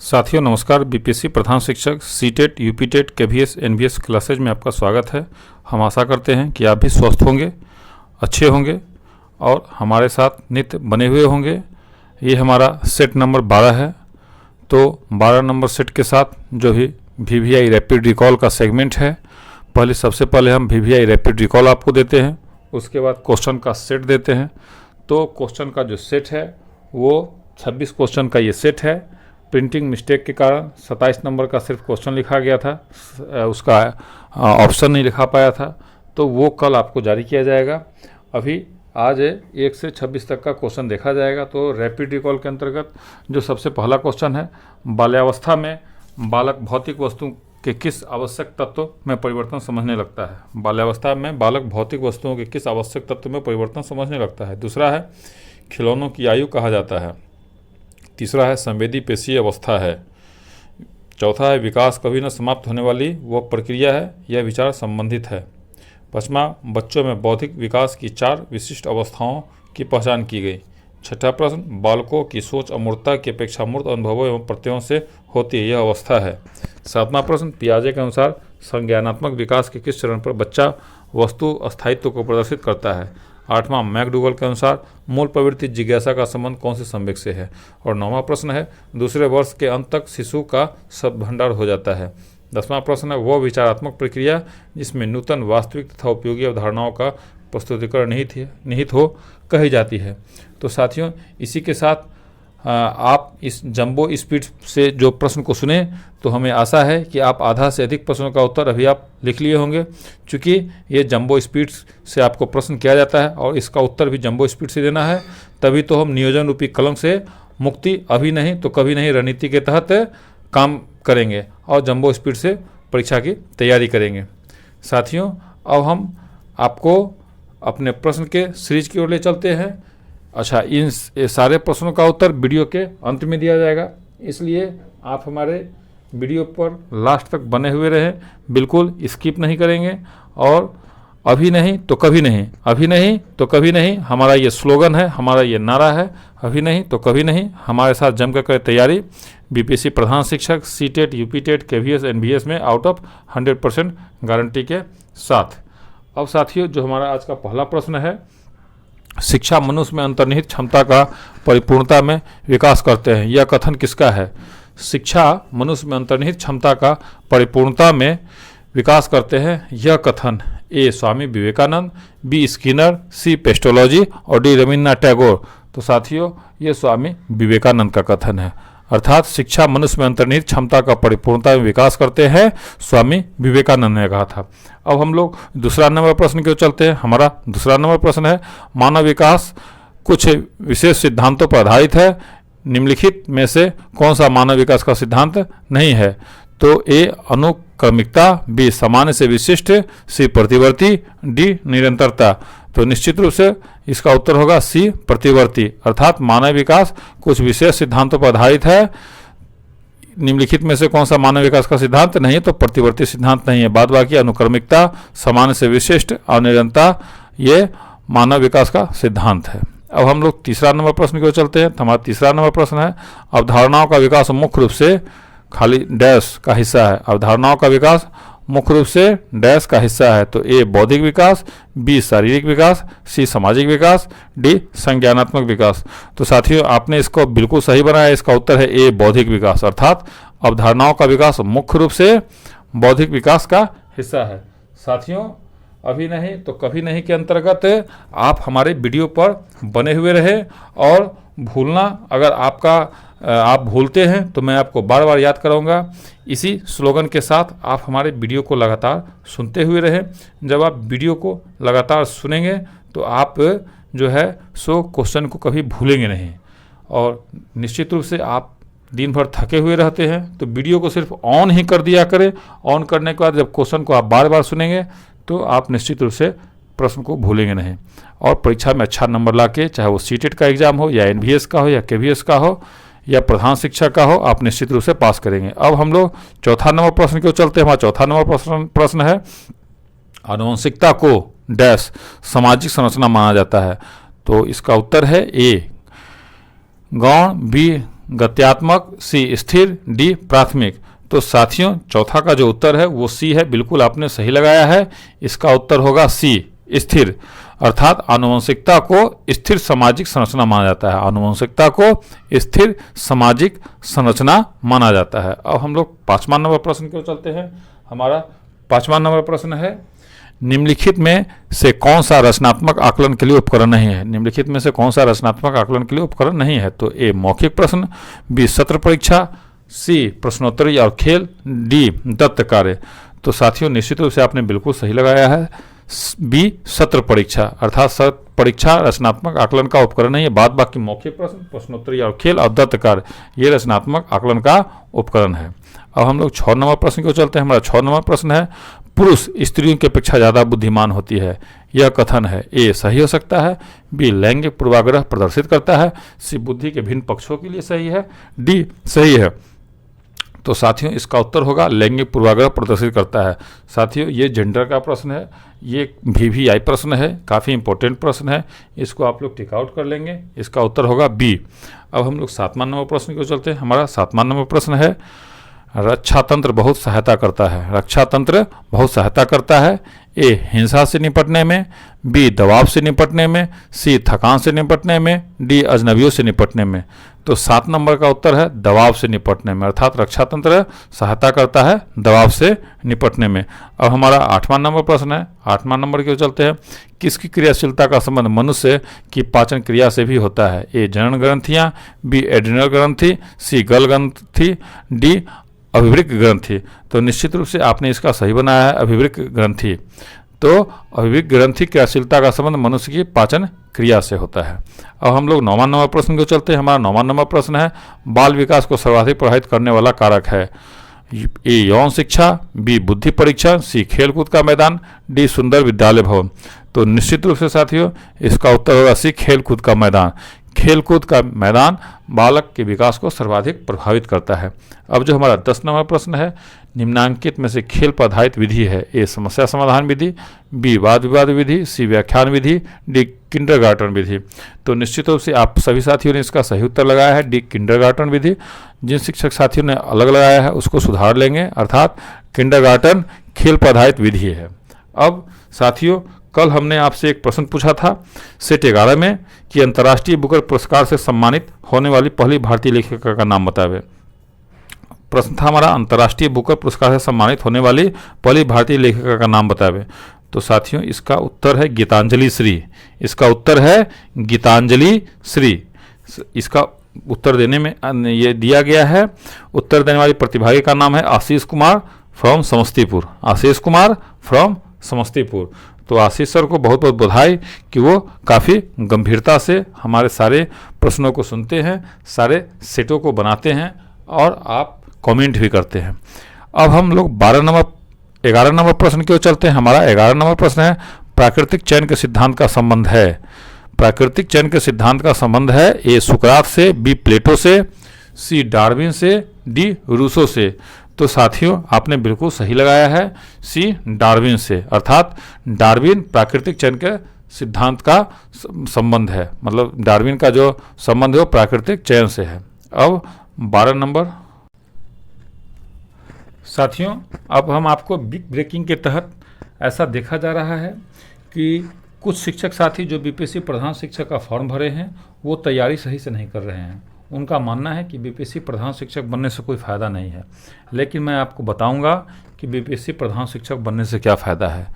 साथियों नमस्कार। बीपीएससी प्रधान शिक्षक CTET, UPTET, KVS, NVS classes में आपका स्वागत है। हम आशा करते हैं कि आप भी स्वस्थ होंगे, अच्छे होंगे और हमारे साथ नित्य बने हुए होंगे। ये हमारा सेट नंबर 12 है। तो 12 नंबर सेट के साथ जो भी वीवीआई रैपिड रिकॉल का सेगमेंट है, सबसे पहले हम वीवीआई रैपिड रिकॉल आपको देते हैं, उसके बाद क्वेश्चन का सेट देते हैं। तो क्वेश्चन का जो सेट है वो 26 क्वेश्चन का ये सेट है। प्रिंटिंग मिस्टेक के कारण 27 नंबर का सिर्फ क्वेश्चन लिखा गया था, उसका ऑप्शन नहीं लिखा पाया था, तो वो कल आपको जारी किया जाएगा। अभी आज 1 से 26 तक का क्वेश्चन देखा जाएगा। तो रैपिड रिकॉल के अंतर्गत जो सबसे पहला क्वेश्चन है, बाल्यावस्था में बालक भौतिक वस्तु के किस आवश्यक तत्व में परिवर्तन समझने लगता है। बाल्यावस्था में बालक भौतिक वस्तुओं के किस आवश्यक तत्व में परिवर्तन समझने लगता है। दूसरा है खिलौनों की आयु कहा जाता है। तीसरा है संवेदी पेशीय अवस्था है। चौथा है विकास कभी न समाप्त होने वाली वह प्रक्रिया है, यह विचार संबंधित है। पाँचवा, बच्चों में बौद्धिक विकास की 4 विशिष्ट अवस्थाओं की पहचान की गई। छठा प्रश्न, बालकों की सोच अमूर्तता की अपेक्षा मूर्त अनुभवों एवं प्रत्ययों से होती है, यह अवस्था है। सातवां प्रश्न, पियाजे के अनुसार संज्ञानात्मक विकास के किस चरण पर बच्चा वस्तु स्थायित्व को प्रदर्शित करता है। आठवां, मैकडूगल के अनुसार मूल प्रवृत्ति जिज्ञासा का संबंध कौन से संवेग से है। और 9वां प्रश्न है, दूसरे वर्ष के अंत तक शिशु का शब्द भंडार हो जाता है। 10वां प्रश्न है, वह विचारात्मक प्रक्रिया जिसमें नूतन वास्तविक तथा उपयोगी अवधारणाओं का प्रस्तुतिकरण निहित हो कही जाती है। तो साथियों, इसी के साथ आप इस जंबो स्पीड से जो प्रश्न को सुने तो हमें आशा है कि आप आधा से अधिक प्रश्नों का उत्तर अभी आप लिख लिए होंगे। चूँकि ये जंबो स्पीड से आपको प्रश्न किया जाता है और इसका उत्तर भी जंबो स्पीड से देना है, तभी तो हम नियोजन रूपी कलंक से मुक्ति अभी नहीं तो कभी नहीं रणनीति के तहत काम करेंगे और जंबो स्पीड से परीक्षा की तैयारी करेंगे। साथियों, अब हम आपको अपने प्रश्न के सीरीज की ओर ले चलते हैं। अच्छा, इन सारे प्रश्नों का उत्तर वीडियो के अंत में दिया जाएगा, इसलिए आप हमारे वीडियो पर लास्ट तक बने हुए रहें, बिल्कुल स्किप नहीं करेंगे। और अभी नहीं तो कभी नहीं, अभी नहीं तो कभी नहीं, हमारा ये स्लोगन है, हमारा ये नारा है, अभी नहीं तो कभी नहीं। हमारे साथ जमकर करें तैयारी बीपीएससी प्रधान शिक्षक सीटेट, यूपीटेट, केवीएस, एनवीएस में आउट ऑफ 100% गारंटी के साथ। अब साथियों, जो हमारा आज का पहला प्रश्न है, शिक्षा मनुष्य में अंतर्निहित क्षमता का परिपूर्णता में विकास करते हैं, यह कथन किसका है। शिक्षा मनुष्य में अंतर्निहित क्षमता का परिपूर्णता में विकास करते हैं, यह कथन ए स्वामी विवेकानंद, बी स्किनर, सी पेस्टोलॉजी और डी रवीन्द्रनाथ टैगोर। तो साथियों, ये स्वामी विवेकानंद का कथन है। अर्थात शिक्षा मनुष्य में अंतर्निहित क्षमता का परिपूर्णता में विकास करते हैं, स्वामी विवेकानंद ने कहा था। अब हम लोग दूसरा नंबर प्रश्न की ओर चलते हैं। हमारा दूसरा नंबर प्रश्न है, मानव विकास कुछ विशेष सिद्धांतों पर आधारित है, निम्नलिखित में से कौन सा मानव विकास का सिद्धांत नहीं है। तो ए अनुक्रमिकता, बी सामान्य से विशिष्ट, सी प्रतिवर्ती, डी निरंतरता। तो निश्चित रूप से इसका उत्तर होगा सी प्रतिवर्ती। अर्थात मानव विकास कुछ विशेष सिद्धांतों पर आधारित है, निम्नलिखित में से कौन सा मानव विकास का सिद्धांत नहीं है, तो प्रतिवर्ती सिद्धांत नहीं है। बाद बाकी अनुक्रमिकता, सामान्य से विशिष्ट और निरंतरता ये मानव विकास का सिद्धांत है। अब हम लोग तीसरा नंबर प्रश्न की ओर चलते हैं। तो हमारा तीसरा नंबर प्रश्न है, अवधारणाओं का विकास मुख्य रूप से खाली डैश का हिस्सा है। अवधारणाओं का विकास मुख्य रूप से डैश का हिस्सा है। तो ए बौद्धिक विकास, बी शारीरिक विकास, सी सामाजिक विकास, डी संज्ञानात्मक विकास। तो साथियों, आपने इसको बिल्कुल सही बनाया, इसका उत्तर है ए बौद्धिक विकास। अर्थात अवधारणाओं का विकास मुख्य रूप से बौद्धिक विकास का हिस्सा है। साथियों, अभी नहीं तो कभी नहीं के अंतर्गत आप हमारे वीडियो पर बने हुए रहे और भूलना, अगर आप भूलते हैं तो मैं आपको बार बार याद कराऊंगा। इसी स्लोगन के साथ आप हमारे वीडियो को लगातार सुनते हुए रहें। जब आप वीडियो को लगातार सुनेंगे तो आप जो है सो क्वेश्चन को कभी भूलेंगे नहीं। और निश्चित रूप से आप दिन भर थके हुए रहते हैं तो वीडियो को सिर्फ ऑन ही कर दिया करें। ऑन करने के बाद जब क्वेश्चन को आप बार बार सुनेंगे तो आप निश्चित रूप से प्रश्न को भूलेंगे नहीं और परीक्षा में अच्छा नंबर लाके, चाहे वो सीटेट का एग्जाम हो या एनवीएस का हो या केवीएस का हो या प्रधान शिक्षक का हो, आप निश्चित रूप से पास करेंगे। अब हम लोग चौथा नंबर प्रश्न की ओर चलते हैं। हमारा चौथा नंबर प्रश्न है, आनुवंशिकता को डैश सामाजिक संरचना माना जाता है। तो इसका उत्तर है ए गौण, बी गत्यात्मक, सी स्थिर, डी प्राथमिक। तो साथियों चौथा का जो उत्तर है वो सी है, बिल्कुल आपने सही लगाया है। इसका उत्तर होगा सी स्थिर, अर्थात आनुवंशिकता को स्थिर सामाजिक संरचना माना जाता है। आनुवंशिकता को स्थिर सामाजिक संरचना माना जाता है। अब हम लोग 5वां नंबर प्रश्न की ओर चलते हैं। हमारा 5वां नंबर प्रश्न है, निम्नलिखित में से कौन सा रचनात्मक आकलन के लिए उपकरण नहीं है। निम्नलिखित में से कौन सा रचनात्मक आकलन के लिए उपकरण नहीं है। तो ए मौखिक प्रश्न, बी सत्र परीक्षा, सी प्रश्नोत्तरी और खेल, डी दत्त कार्य। तो साथियों निश्चित रूप से आपने बिल्कुल सही लगाया है, बी सत्र परीक्षा, अर्थात सत्र परीक्षा रचनात्मक आकलन का उपकरण नहीं है। बाद बाकी मौखिक प्रश्न, प्रश्नोत्तरी और खेल और दत्त कार्य ये रचनात्मक आकलन का उपकरण है। अब हम लोग 6 नंबर प्रश्न को चलते हैं। हमारा 6 नंबर प्रश्न है, पुरुष स्त्रियों की अपेक्षा ज़्यादा बुद्धिमान होती है, यह कथन है। ए सही हो सकता है, बी लैंगिक पूर्वाग्रह प्रदर्शित करता है, सी बुद्धि के भिन्न पक्षों के लिए सही है, डी सही है। तो साथियों इसका उत्तर होगा लैंगिक पूर्वाग्रह प्रदर्शित करता है। साथियों ये जेंडर का प्रश्न है, ये VVI प्रश्न है, काफ़ी इंपॉर्टेंट प्रश्न है, इसको आप लोग टिक आउट कर लेंगे। इसका उत्तर होगा बी। अब हम लोग 7वां नंबर प्रश्न को चलते हैं। हमारा 7वां नंबर प्रश्न है, रक्षा तंत्र बहुत सहायता करता है। रक्षा तंत्र बहुत सहायता करता है। ए हिंसा से निपटने में, बी दबाव से निपटने में, सी थकान से निपटने में, डी अजनबियों से निपटने में। तो 7 नंबर का उत्तर है दबाव से निपटने में, अर्थात रक्षा तंत्र सहायता करता है दबाव से निपटने में। अब हमारा 8वां नंबर प्रश्न है। 8वां नंबर की ओर चलते हैं। किसकी क्रियाशीलता का संबंध मनुष्य की पाचन क्रिया से भी होता है। ए जनन ग्रंथियाँ, बी एड्रिनल ग्रंथि, सी गल ग्रंथि, डी अभिवृक्क ग्रंथि। तो निश्चित रूप से आपने इसका सही बनाया है, अभिवृक्क ग्रंथि। तो अभिवृक्क ग्रंथि क्रियाशीलता का संबंध मनुष्य की पाचन क्रिया से होता है। अब हम लोग 9वां नंबर प्रश्न को चलते हैं। हमारा 9वां नंबर प्रश्न है, बाल विकास को सर्वाधिक प्रभावित करने वाला कारक है। ए यौन शिक्षा, बी बुद्धि परीक्षण, सी खेलकूद का मैदान, डी सुंदर विद्यालय भवन। तो निश्चित रूप से साथियों इसका उत्तर होगा सी खेलकूद का मैदान। खेलकूद का मैदान बालक के विकास को सर्वाधिक प्रभावित करता है। अब जो हमारा 10 नंबर प्रश्न है, निम्नांकित में से खेल पर आधारित विधि है। ए समस्या समाधान विधि, बी वाद विवाद विधि, सी व्याख्यान विधि, डी किंडरगार्टन विधि। तो निश्चित रूप से आप सभी साथियों ने इसका सही उत्तर लगाया है, डी किंडरगार्टन विधि। जिन शिक्षक साथियों ने अलग लगाया है उसको सुधार लेंगे, अर्थात किंडरगार्टन खेल पर आधारित विधि है। अब साथियों कल हमने आपसे एक प्रश्न पूछा था सेट 11 में कि अंतर्राष्ट्रीय बुकर पुरस्कार से सम्मानित होने वाली पहली भारतीय लेखिका का नाम बतावे। प्रश्न था हमारा अंतर्राष्ट्रीय बुकर पुरस्कार से सम्मानित होने वाली पहली भारतीय लेखिका का नाम बतावे। तो साथियों इसका उत्तर है गीतांजलि श्री। इसका उत्तर है गीतांजलि श्री। इसका उत्तर देने में ये दिया गया है। उत्तर देने वाली प्रतिभागी का नाम है आशीष कुमार फ्रॉम समस्तीपुर। आशीष कुमार फ्रॉम समस्तीपुर। तो आशीष सर को बहुत बहुत बधाई कि वो काफ़ी गंभीरता से हमारे सारे प्रश्नों को सुनते हैं, सारे सेटों को बनाते हैं और आप कमेंट भी करते हैं। अब हम लोग 11 नंबर प्रश्न की ओर चलते हैं। हमारा 11 नंबर प्रश्न है, प्राकृतिक चयन के सिद्धांत का संबंध है। प्राकृतिक चयन के सिद्धांत का संबंध है ए सुकरात से, बी प्लेटो से, सी डार्विन से, डी रूसो से। तो साथियों आपने बिल्कुल सही लगाया है, सी डार्विन से, अर्थात डार्विन प्राकृतिक चयन के सिद्धांत का संबंध है, मतलब डार्विन का जो संबंध है वो प्राकृतिक चयन से है। अब 12 नंबर साथियों, अब हम आपको बिग ब्रेकिंग के तहत ऐसा देखा जा रहा है कि कुछ शिक्षक साथी जो बीपीएससी प्रधान शिक्षक का फॉर्म भरे हैं वो तैयारी सही से नहीं कर रहे हैं। उनका मानना है कि बीपीएससी प्रधान शिक्षक बनने से कोई फ़ायदा नहीं है, लेकिन मैं आपको बताऊंगा कि बीपीएससी प्रधान शिक्षक बनने से क्या फ़ायदा है।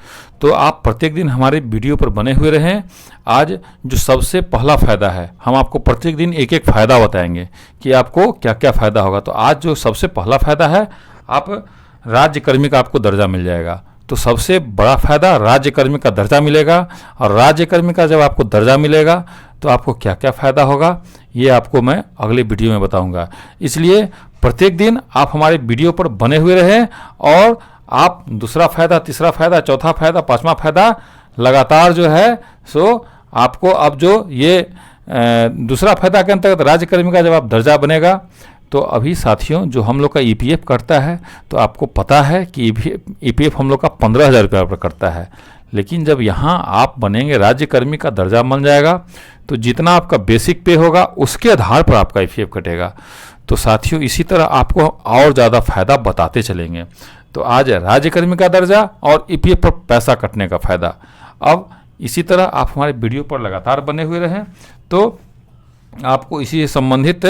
तो आप प्रत्येक दिन हमारे वीडियो पर बने हुए रहें। आज जो सबसे पहला फ़ायदा है, हम आपको प्रत्येक दिन एक एक फ़ायदा बताएंगे कि आपको क्या क्या फ़ायदा होगा। तो आज जो सबसे पहला फ़ायदा है, आप राज्यकर्मी का आपको दर्जा मिल जाएगा। तो सबसे बड़ा फ़ायदा राज्यकर्मी का दर्जा मिलेगा, और राज्यकर्मी का जब आपको दर्जा मिलेगा तो आपको क्या क्या फ़ायदा होगा ये आपको मैं अगले वीडियो में बताऊंगा। इसलिए प्रत्येक दिन आप हमारे वीडियो पर बने हुए रहें और आप दूसरा फ़ायदा, तीसरा फ़ायदा, चौथा फ़ायदा, पांचवा फ़ायदा लगातार जो है सो आपको अब जो ये दूसरा फ़ायदा के अंतर्गत राज्यकर्मी का जब आप दर्जा बनेगा तो अभी साथियों जो हम लोग का ईपीएफ करता है, तो आपको पता है कि ईपीएफ हम लोग का 15,000 रुपये पर करता है। लेकिन जब यहाँ आप बनेंगे, राज्यकर्मी का दर्जा बन जाएगा, तो जितना आपका बेसिक पे होगा उसके आधार पर आपका ईपीएफ कटेगा। तो साथियों इसी तरह आपको और ज़्यादा फायदा बताते चलेंगे। तो आज राज्यकर्मी का दर्जा और ईपीएफ पर पैसा कटने का फ़ायदा। अब इसी तरह आप हमारे वीडियो पर लगातार बने हुए रहें, तो आपको इसी से संबंधित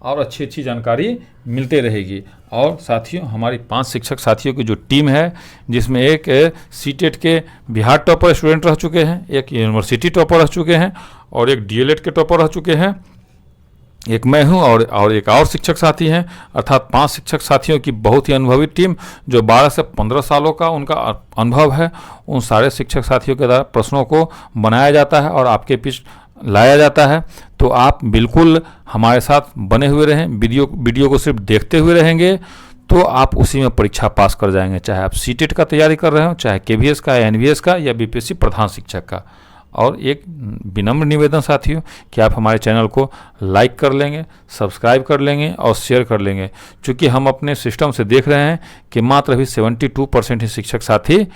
और अच्छी अच्छी जानकारी मिलते रहेगी। और साथियों हमारी 5 शिक्षक साथियों की जो टीम है, जिसमें एक सीटेट के बिहार टॉपर स्टूडेंट रह चुके हैं, एक यूनिवर्सिटी टॉपर रह चुके हैं और एक डीएलएड के टॉपर रह चुके हैं, एक मैं हूं और एक और शिक्षक साथी हैं, अर्थात 5 शिक्षक साथियों की बहुत ही अनुभवी टीम, जो 12 से 15 सालों का उनका अनुभव है। उन सारे शिक्षक साथियों के द्वारा प्रश्नों को बनाया जाता है और आपके बीच लाया जाता है। तो आप बिल्कुल हमारे साथ बने हुए रहें, वीडियो को सिर्फ देखते हुए रहेंगे तो आप उसी में परीक्षा पास कर जाएंगे, चाहे आप सीटेट का तैयारी कर रहे हो, चाहे केवीएस का, एनवीएस का या बीपीएससी प्रधान शिक्षक का। और एक विनम्र निवेदन साथियों कि आप हमारे चैनल को लाइक कर लेंगे, सब्सक्राइब कर लेंगे और शेयर कर लेंगे, क्योंकि हम अपने सिस्टम से देख रहे हैं कि मात्र अभी 72% ही शिक्षक साथी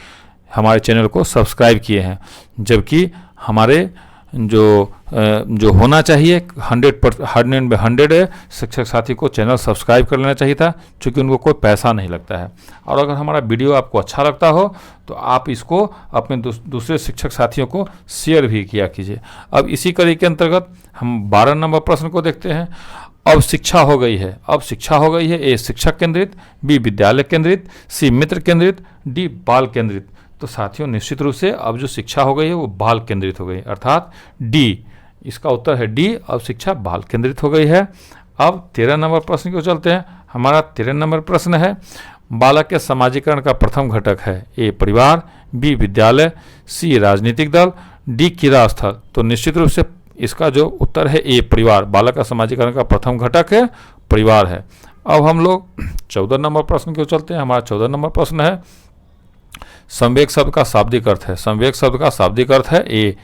हमारे चैनल को सब्सक्राइब किए हैं, जबकि हमारे जो होना चाहिए 100 शिक्षक साथी को चैनल सब्सक्राइब कर लेना चाहिए था, क्योंकि उनको कोई पैसा नहीं लगता है। और अगर हमारा वीडियो आपको अच्छा लगता हो तो आप इसको अपने दूसरे शिक्षक साथियों को शेयर भी किया कीजिए। अब इसी कड़ी के अंतर्गत हम 12 नंबर प्रश्न को देखते हैं। अब शिक्षा हो गई है, ए शिक्षक केंद्रित, बी विद्यालय केंद्रित, सी मित्र केंद्रित, डी बाल केंद्रित। तो साथियों निश्चित रूप से अब जो शिक्षा हो गई है वो बाल केंद्रित हो गई, अर्थात डी, इसका उत्तर है डी। अब शिक्षा बाल केंद्रित हो गई है। अब 13 नंबर प्रश्न को चलते हैं। हमारा 13 नंबर प्रश्न है, बालक के समाजीकरण का प्रथम घटक है ए परिवार, बी विद्यालय, सी राजनीतिक दल, डी क्रीड़ा स्थल। तो निश्चित रूप से इसका जो उत्तर है ए परिवार, बालक का समाजीकरण का प्रथम घटक है परिवार है। अब हम लोग 14 नंबर प्रश्न को चलते हैं। हमारा 14 नंबर प्रश्न है, संवेग शब्द का शाब्दिक अर्थ है। संवेग शब्द का शाब्दिक अर्थ है ए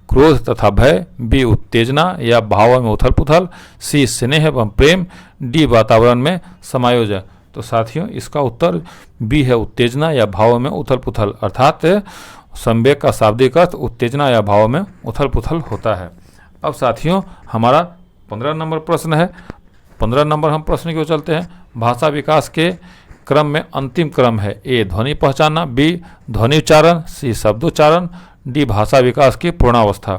क्रोध तथा भय, बी उत्तेजना या भाव में उथल पुथल, सी स्नेह एवं प्रेम, डी वातावरण में समायोजन। तो साथियों इसका उत्तर बी है उत्तेजना या भाव में उथल पुथल, अर्थात संवेग का शाब्दिक अर्थ उत्तेजना या भाव में उथल पुथल होता है। अब साथियों हमारा 15 नंबर प्रश्न है। 15 नंबर हम प्रश्न की ओर चलते हैं। भाषा विकास के क्रम में अंतिम क्रम है ए ध्वनि पहचानना, बी ध्वनि उच्चारण, सी शब्दोच्चारण, डी भाषा विकास की पूर्णावस्था।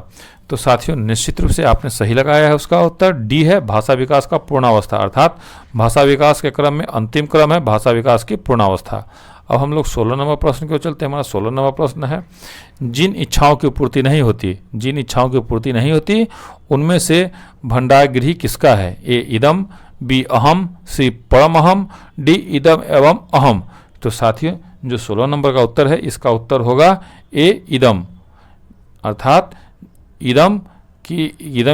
तो साथियों निश्चित रूप से आपने सही लगाया है, उसका उत्तर डी है भाषा विकास का पूर्णावस्था, अर्थात भाषा विकास के क्रम में अंतिम क्रम है भाषा विकास की पूर्णावस्था। अब हम लोग 16 नंबर प्रश्न की ओर चलते हैं। हमारा 16 नंबर प्रश्न है, जिन इच्छाओं की पूर्ति नहीं होती उनमें से भंडारगृही किसका है ए इदम, बी अहम, सी परम अहम, डी इदम एवं अहम। तो साथियों जो 16 नंबर का उत्तर है इसका उत्तर होगा ए इदम, अर्थात इदम की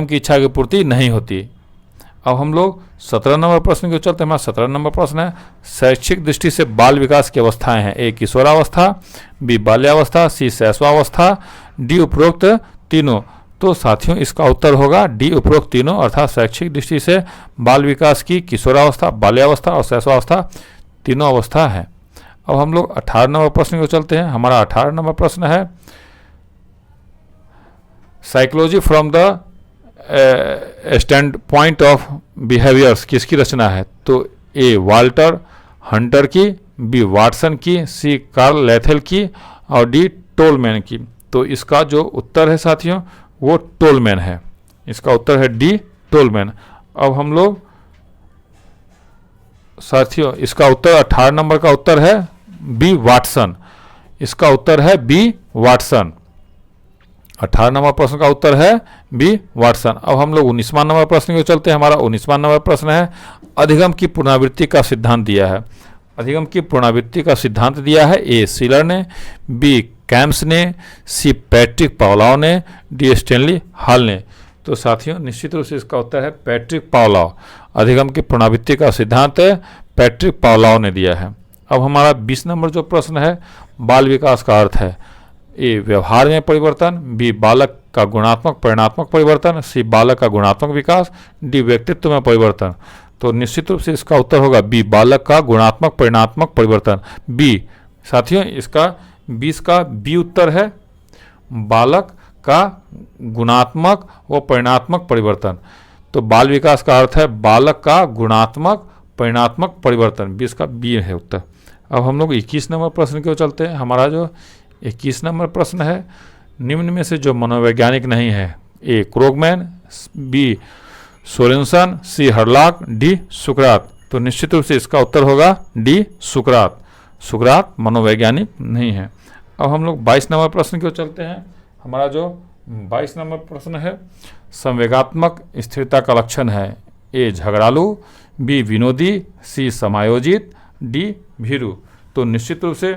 इच्छा की पूर्ति नहीं होती। अब हम लोग 17 नंबर प्रश्न की चलते हैं। हमारा 17 नंबर प्रश्न है, शैक्षिक दृष्टि से बाल विकास की अवस्थाएं हैं ए किशोरावस्था, बी बाल्यावस्था, सी शैशवावस्था, डी उपरोक्त तीनों। तो साथियों इसका उत्तर होगा डी उपरोक्त तीनों, अर्थात शैक्षिक दृष्टि से बाल विकास की किशोरावस्था, बाल्यावस्था और शैशवावस्था तीनों अवस्था है। अब हम लोग 18 नंबर प्रश्न को चलते हैं। हमारा 18 नंबर प्रश्न है, psychology from the stand point of behaviours किसकी रचना है। तो ए वाल्टर हंटर की, बी वाटसन की, सी कार्ल लैथेल की और डी टोलमैन की। तो इसका जो उत्तर है साथियों वो टोलमैन है, इसका उत्तर है डी टोलमैन। अब हम लोग साथियों इसका उत्तर 18 नंबर का उत्तर है बी वाटसन, इसका उत्तर है बी वाटसन। 18 नंबर प्रश्न का उत्तर है बी वाटसन। अब हम लोग 19वां नंबर प्रश्न को चलते हैं। हमारा 19वां नंबर प्रश्न है, अधिगम की पुनरावृत्ति का सिद्धांत दिया है। अधिगम की पुनरावृत्ति का सिद्धांत दिया है ए सिलर ने, बी कैम्स ने, सी पैट्रिक पावलाव ने, डी स्टेनली हॉल ने। तो साथियों निश्चित रूप से इसका उत्तर है पैट्रिक पावलाव। अधिगम की पुनरावृत्ति का सिद्धांत पैट्रिक पावलाव ने दिया है। अब हमारा 20 नंबर जो प्रश्न है, बाल विकास का अर्थ है ए व्यवहार में परिवर्तन, बी बालक का गुणात्मक परिणात्मक परिवर्तन, सी बालक का गुणात्मक विकास, डी व्यक्तित्व में परिवर्तन। तो निश्चित रूप से इसका उत्तर होगा बी, बालक का गुणात्मक परिणात्मक परिवर्तन। बी साथियों, इसका 20 का बी उत्तर है, बालक का गुणात्मक व परिणात्मक परिवर्तन। तो बाल विकास का अर्थ है बालक का गुणात्मक परिणात्मक परिवर्तन, 20 का बी है उत्तर। अब हम लोग 21 नंबर प्रश्न की ओर चलते हैं। हमारा जो 21 नंबर प्रश्न है, निम्न में से जो मनोवैज्ञानिक नहीं है, ए क्रोगमैन, बी सोरेनसन, सी हर्लॉक, डी सुकरात। तो निश्चित रूप से इसका उत्तर होगा डी सुकरात। सुकरात मनोवैज्ञानिक नहीं है। अब हम लोग 22 नंबर प्रश्न की ओर चलते हैं। हमारा जो 22 नंबर प्रश्न है, संवेगात्मक स्थिरता का लक्षण है, ए झगड़ालू, बी विनोदी, सी समायोजित, डी भीरू। तो निश्चित रूप से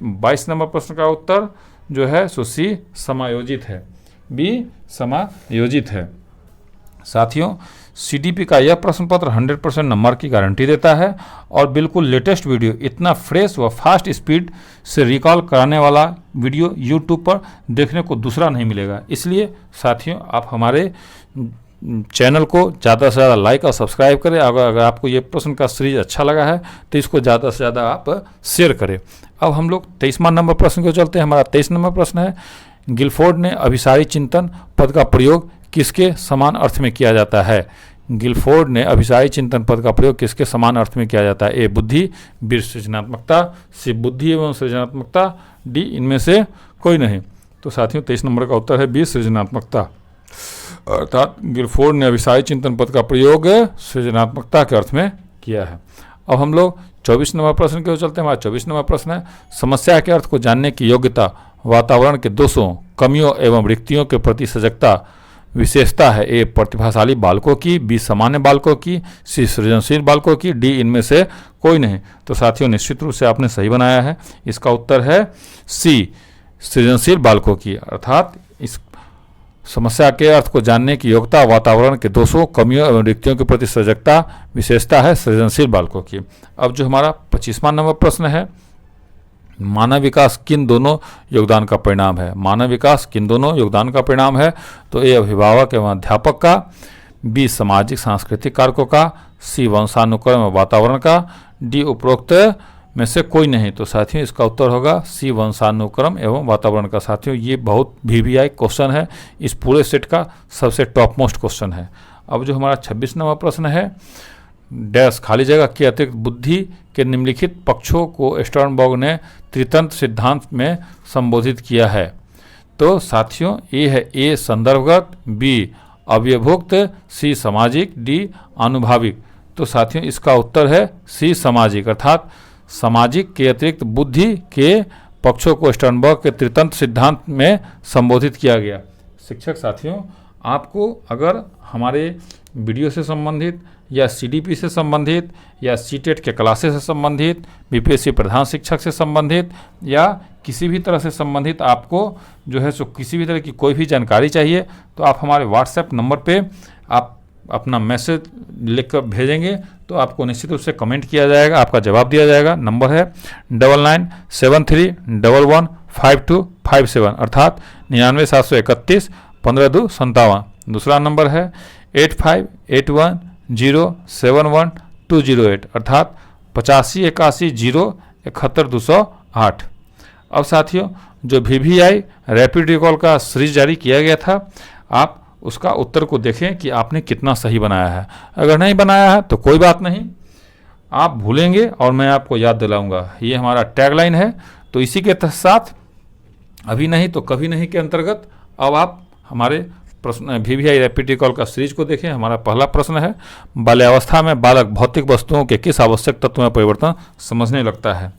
22 नंबर प्रश्न का उत्तर जो है सो सी समायोजित है, बी समायोजित है। साथियों, सीडीपी का यह प्रश्न पत्र 100% नंबर की गारंटी देता है और बिल्कुल लेटेस्ट वीडियो, इतना फ्रेश व फास्ट स्पीड से रिकॉल कराने वाला वीडियो यूट्यूब पर देखने को दूसरा नहीं मिलेगा। इसलिए साथियों, आप हमारे चैनल को ज़्यादा से ज़्यादा लाइक और सब्सक्राइब करें। अगर आपको ये प्रश्न का सीरीज अच्छा लगा है तो इसको ज़्यादा से ज़्यादा आप शेयर करें। अब हम लोग 23वां नंबर प्रश्न को चलते हैं। हमारा 23 नंबर प्रश्न है, गिलफोर्ड ने अभिसारी चिंतन पद का प्रयोग किसके समान अर्थ में किया जाता है? गिलफोर्ड ने अभिसारी चिंतन पद का प्रयोग किसके समान अर्थ में किया जाता है? ए बुद्धि, बी सृजनात्मकता, सी बुद्धि एवं सृजनात्मकता, डी इनमें से कोई नहीं। तो साथियों, 23 नंबर का उत्तर है बी सृजनात्मकता। अर्थात गिलफोर्ड ने अभिसारी चिंतन पद का प्रयोग सृजनात्मकता के अर्थ में किया है। अब हम लोग 24 नंबर प्रश्न की ओर चलते हैं। हमारा 24 नंबर प्रश्न है, समस्या के अर्थ को जानने की योग्यता वातावरण के दोषों, कमियों एवं रिक्तियों के प्रति सजगता विशेषता है। ए प्रतिभाशाली बालकों की, बी सामान्य बालकों की, सी सृजनशील बालकों की, डी इनमें से कोई नहीं। तो साथियों, निश्चित रूप से आपने सही बनाया है। इसका उत्तर है सी सृजनशील बालकों की। अर्थात इस समस्या के अर्थ को जानने की योग्यता वातावरण के दोषों, कमियों एवं रिक्तियों के प्रति सजगता विशेषता है सृजनशील बालकों की। अब जो हमारा 25वां नंबर प्रश्न है, मानव विकास किन दोनों योगदान का परिणाम है? मानव विकास किन दोनों योगदान का परिणाम है? तो ए अभिभावक एवं अध्यापक का, बी सामाजिक सांस्कृतिक कारकों का, सी वंशानुक्रम एवं वातावरण का, डी उपरोक्त में से कोई नहीं। तो साथियों, इसका उत्तर होगा सी वंशानुक्रम एवं वातावरण का। साथियों, ये बहुत VVI क्वेश्चन है, इस पूरे सेट का सबसे टॉप मोस्ट क्वेश्चन है। अब जो हमारा 26 नंबर प्रश्न है, डैश खाली जगह के अतिरिक्त बुद्धि के निम्नलिखित पक्षों को स्टर्नबर्ग ने त्रितंत्र सिद्धांत में संबोधित किया है। तो साथियों, ए है ए संदर्भगत, बी अव्यभुक्त, सी सामाजिक, डी आनुभाविक। तो साथियों, इसका उत्तर है सी सामाजिक। अर्थात सामाजिक के अतिरिक्त बुद्धि के पक्षों को स्टर्नबर्ग के त्रितंत्र सिद्धांत में संबोधित किया गया। शिक्षक साथियों, आपको अगर हमारे वीडियो से संबंधित या CDP से संबंधित या सीटेट के क्लासेस से संबंधित, BPSC प्रधान शिक्षक से संबंधित या किसी भी तरह से संबंधित आपको जो है सो किसी भी तरह की कोई भी जानकारी चाहिए, तो आप हमारे WhatsApp नंबर पे आप अपना मैसेज लिखकर भेजेंगे तो आपको निश्चित रूप से कमेंट किया जाएगा, आपका जवाब दिया जाएगा। नंबर है 9973115257 अर्थात 9973115257। दूसरा नंबर है 8581071208 अर्थात 8581071208। अब साथियों, जो VVI रैपिड रिकॉल का सीरीज जारी किया गया था, आप उसका उत्तर को देखें कि आपने कितना सही बनाया है। अगर नहीं बनाया है तो कोई बात नहीं, आप भूलेंगे और मैं आपको याद दिलाऊंगा। ये हमारा टैगलाइन है। तो इसी के साथ अभी नहीं तो कभी नहीं के अंतर्गत अब आप हमारे प्रश्न VVI रैपिड रिकॉल का सीरीज को देखें। हमारा पहला प्रश्न है, बाल्यावस्था में बालक भौतिक वस्तुओं के किस आवश्यक तत्व में परिवर्तन समझने लगता है?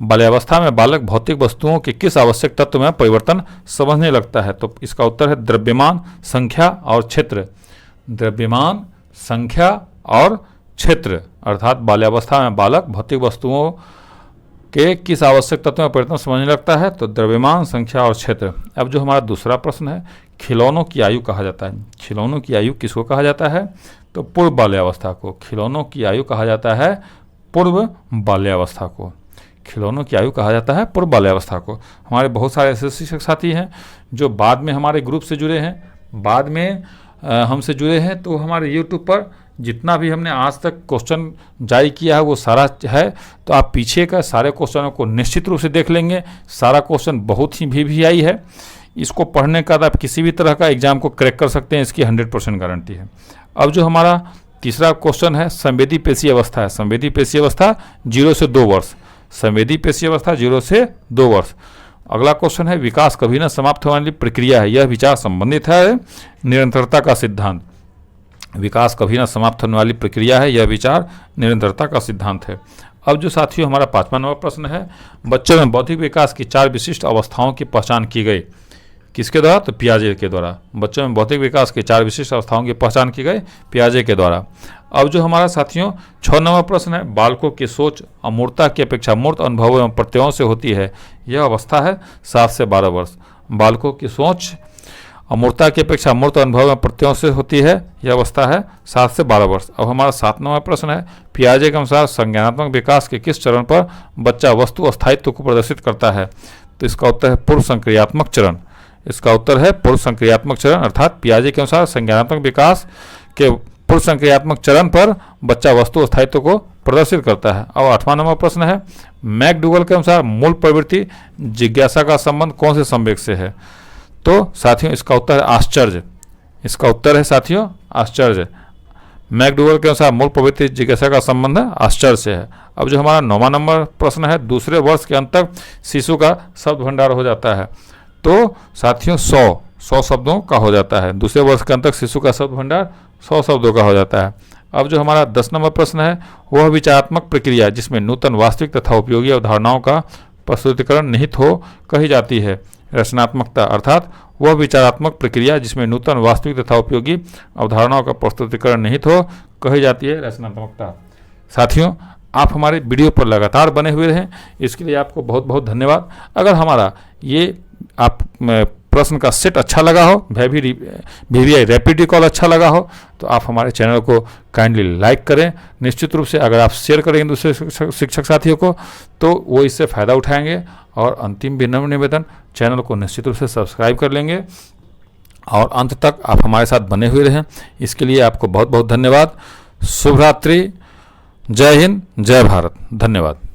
बाल्यावस्था में बालक भौतिक वस्तुओं के किस आवश्यक तत्व में परिवर्तन समझने लगता है? तो इसका उत्तर है द्रव्यमान, संख्या और क्षेत्र। द्रव्यमान, संख्या और क्षेत्र। अर्थात बाल्यावस्था में बालक भौतिक वस्तुओं के किस आवश्यक तत्व में परिवर्तन समझने लगता है? तो द्रव्यमान, संख्या और क्षेत्र। अब जो हमारा दूसरा प्रश्न है, खिलौनों की आयु कहा जाता है। खिलौनों की आयु किसको कहा जाता है? तो पूर्व बाल्यावस्था को। खिलौनों की आयु कहा जाता है पूर्व बाल्यावस्था को। खिलौनों की आयु कहा जाता है पूर्व बाल्यावस्था को। हमारे बहुत सारे ऐसे शिक्षक साथी हैं जो बाद में हमारे ग्रुप से जुड़े हैं, बाद में हमसे जुड़े हैं, तो हमारे YouTube पर जितना भी हमने आज तक क्वेश्चन जारी किया है वो सारा है, तो आप पीछे का सारे क्वेश्चनों को निश्चित रूप से देख लेंगे। सारा क्वेश्चन बहुत ही VVI है, इसको पढ़ने के बाद आप किसी भी तरह का एग्जाम को क्रैक कर सकते हैं, इसकी 100% गारंटी है। अब जो हमारा तीसरा क्वेश्चन है संवेदी पेशी अवस्था है। संवेदी पेशी अवस्था 0 से 2 वर्ष, संवेदी पेशी अवस्था 0 से 2 वर्ष। अगला क्वेश्चन है विकास कभी न समाप्त होने वाली प्रक्रिया है, यह विचार संबंधित है निरंतरता का सिद्धांत। विकास कभी न समाप्त होने वाली प्रक्रिया है, यह विचार निरंतरता का सिद्धांत है। अब जो साथियों हमारा 5वां नंबर प्रश्न है, बच्चों में बौद्धिक विकास की 4 विशिष्ट अवस्थाओं की पहचान की गई, किसके द्वारा? तो पियाजे के द्वारा। बच्चों में बौद्धिक विकास की 4 विशिष्ट अवस्थाओं की पहचान की गई पियाजे के द्वारा। अब जो हमारा साथियों 6 नंबर प्रश्न है, बालकों की सोच अमूर्तता की अपेक्षा मूर्त अनुभवों एवं प्रत्ययों से होती है, यह अवस्था है 7 से 12 वर्ष। बालकों की सोच अमूर्तता की अपेक्षा मूर्त अनुभव एवं प्रत्ययों से होती है, यह अवस्था है 7 से 12 वर्ष। अब हमारा 7 नंबर प्रश्न है, पियाजे के अनुसार संज्ञानात्मक विकास के किस चरण पर बच्चा वस्तु अस्थायित्व को प्रदर्शित करता है? तो इसका उत्तर है पूर्व संक्रियात्मक चरण। इसका उत्तर है पूर्व संक्रियात्मक चरण, अर्थात पियाजे के अनुसार संज्ञानात्मक विकास के पूर्व संक्रियात्मक चरण पर बच्चा वस्तु अस्थायित्व को प्रदर्शित करता है। अब 8वां नंबर प्रश्न है, मैकडूगल के अनुसार मूल प्रवृत्ति जिज्ञासा का संबंध कौन से संवेग से है? तो साथियों इसका उत्तर है आश्चर्य। इसका उत्तर है साथियों आश्चर्य। मैकडूगल के अनुसार मूल प्रवृत्ति जिज्ञासा का संबंध आश्चर्य से है। अब जो हमारा 9वां नंबर प्रश्न है, दूसरे वर्ष के अंत तक शिशु का शब्द भंडार हो जाता है, तो साथियों 100 शब्दों का हो जाता है। दूसरे वर्ष के अंत तक शिशु का शब्द भंडार 100 शब्दों का हो जाता है। अब जो हमारा 10 नंबर प्रश्न है, वह विचारात्मक प्रक्रिया जिसमें नूतन वास्तविक तथा उपयोगी अवधारणाओं का प्रस्तुतिकरण निहित हो कही जाती है रचनात्मकता, अर्थात वह विचारात्मक प्रक्रिया जिसमें नूतन वास्तविक तथा उपयोगी अवधारणाओं का प्रस्तुतिकरण निहित हो कही जाती है रचनात्मकता। साथियों आप हमारे वीडियो पर लगातार बने हुए रहें, इसके लिए आपको बहुत बहुत धन्यवाद। अगर हमारा ये आप प्रश्न का सेट अच्छा लगा हो, VVI रैपिड रिकॉल अच्छा लगा हो, तो आप हमारे चैनल को काइंडली लाइक करें। निश्चित रूप से अगर आप शेयर करेंगे दूसरे शिक्षक साथियों को, तो वो इससे फ़ायदा उठाएंगे। और अंतिम विनम्र निवेदन, चैनल को निश्चित रूप से सब्सक्राइब कर लेंगे और अंत तक आप हमारे साथ बने हुए रहें, इसके लिए आपको बहुत बहुत धन्यवाद। शुभ रात्रि, जय हिंद, जय भारत, धन्यवाद।